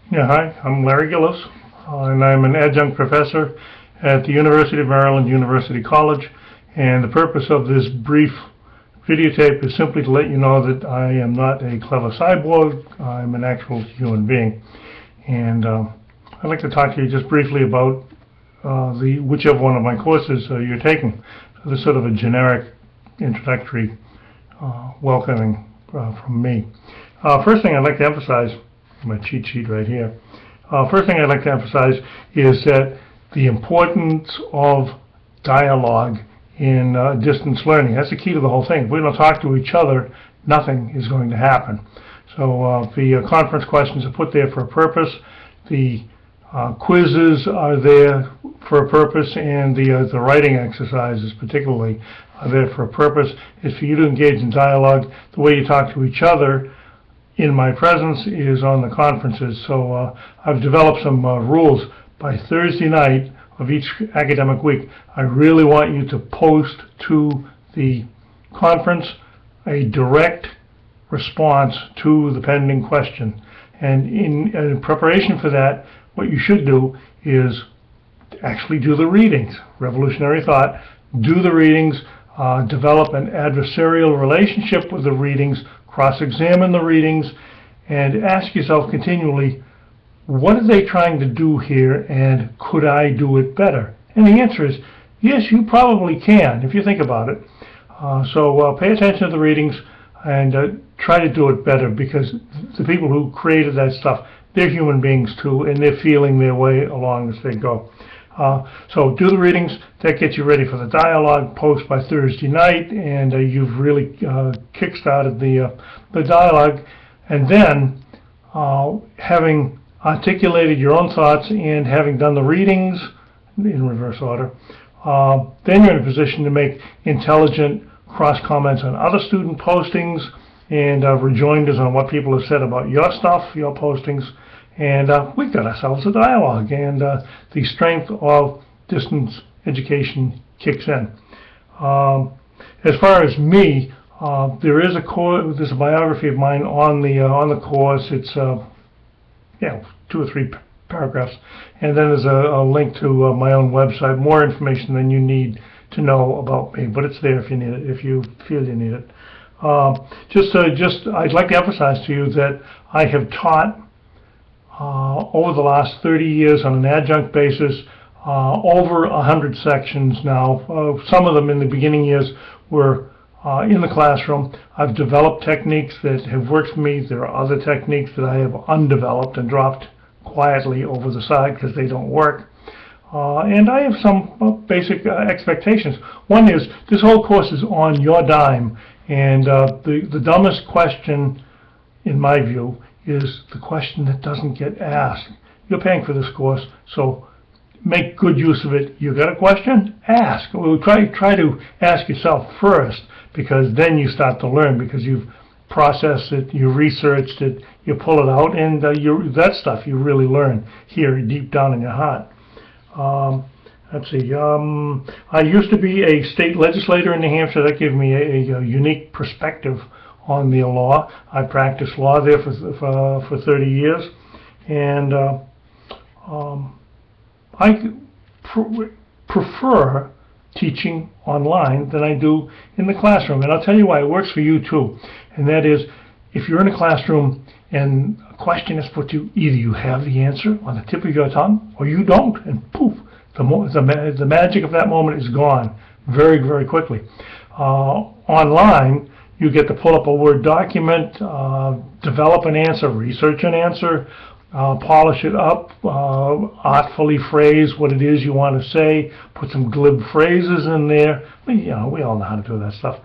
Yeah, hi, I'm Larry Gillis, and I'm an adjunct professor at the University of Maryland University College, and the purpose of this brief videotape is simply to let you know that I am not a clever cyborg. I'm an actual human being, and I'd like to talk to you just briefly about whichever one of my courses you're taking. So this is sort of a generic introductory welcoming from me. First thing I'd like to emphasize, my cheat sheet right here. First thing I'd like to emphasize is that the importance of dialogue in distance learning. That's the key to the whole thing. If we don't talk to each other, nothing is going to happen. So the conference questions are put there for a purpose. The quizzes are there for a purpose, and the writing exercises particularly are there for a purpose. It's for you to engage in dialogue. The way you talk to each other in my presence is on the conferences. So I've developed some rules. By Thursday night of each academic week, I really want you to post to the conference a direct response to the pending question. And in preparation for that, what you should do is actually do the readings. Revolutionary thought. Do the readings, develop an adversarial relationship with the readings, cross-examine the readings, and ask yourself continually, what are they trying to do here, and could I do it better? And the answer is, yes, you probably can, if you think about it. So pay attention to the readings and try to do it better, because the people who created that stuff, they're human beings too, and they're feeling their way along as they go. So do the readings. That gets you ready for the dialogue. Post by Thursday night, and you've really kick-started the dialogue. And then, having articulated your own thoughts and having done the readings in reverse order, then you're in a position to make intelligent cross-comments on other student postings and rejoinders on what people have said about your stuff, your postings. And we've got ourselves a dialogue, and the strength of distance education kicks in. As far as me, there's a biography of mine on the course. It's 2 or 3 paragraphs, and then there's a link to my own website. More information than you need to know about me, but it's there if you need it, if you feel you need it. I'd like to emphasize to you that I have taught over the last 30 years on an adjunct basis, over 100 sections now. Some of them in the beginning years were in the classroom. I've developed techniques that have worked for me. There are other techniques that I have undeveloped and dropped quietly over the side because they don't work. And I have some basic expectations. One is, this whole course is on your dime, and the dumbest question, in my view, is the question that doesn't get asked. You're paying for this course, so make good use of it. You got a question? Ask. Well, try to ask yourself first, because then you start to learn, because you've processed it, you researched it, you pull it out, and that stuff you really learn here deep down in your heart. Let's see. I used to be a state legislator in New Hampshire. That gave me a unique perspective on the law. I practiced law there for 30 years, and I prefer teaching online than I do in the classroom, and I'll tell you why. It works for you too, and that is, if you're in a classroom and a question is put to you, either you have the answer on the tip of your tongue or you don't, and poof, the magic of that moment is gone very, very quickly. Online, you get to pull up a Word document, develop an answer, research an answer, polish it up, artfully phrase what it is you want to say, put some glib phrases in there. We all know how to do that stuff.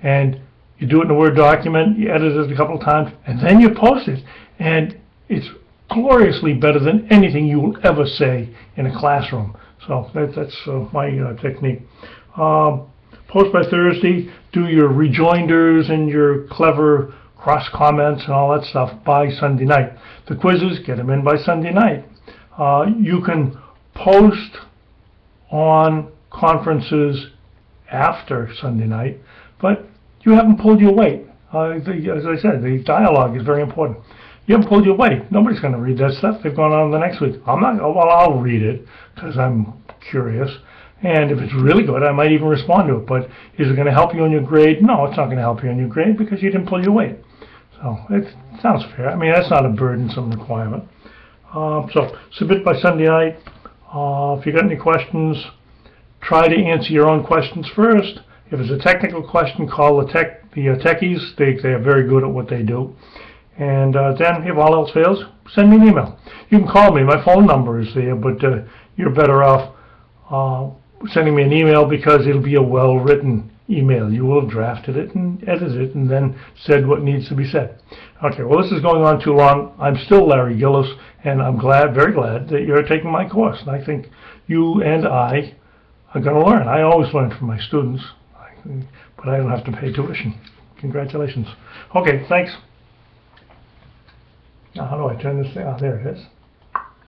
And you do it in a Word document, you edit it a couple of times, and then you post it. And it's gloriously better than anything you will ever say in a classroom. So that's my technique. Post by Thursday, do your rejoinders and your clever cross comments and all that stuff by Sunday night. The quizzes, get them in by Sunday night. You can post on conferences after Sunday night, but you haven't pulled your weight. As I said, the dialogue is very important. You haven't pulled your weight. Nobody's going to read that stuff. They've gone on to the next week. I'm not. Well, I'll read it because I'm curious. And if it's really good, I might even respond to it. But is it going to help you on your grade? No, it's not going to help you on your grade because you didn't pull your weight. So it sounds fair. I mean, that's not a burdensome requirement. So submit by Sunday night. If you got any questions, try to answer your own questions first. If it's a technical question, call the techies. They are very good at what they do. And then, if all else fails, send me an email. You can call me. My phone number is there, but you're better off sending me an email because it'll be a well-written email. You will have drafted it and edited it and then said what needs to be said. Okay, well, this is going on too long. I'm still Larry Gillis, and I'm very glad that you're taking my course. And I think you and I are going to learn. I always learn from my students, but I don't have to pay tuition. Congratulations. Okay, thanks. Now, how do I turn this thing? Oh, there it is.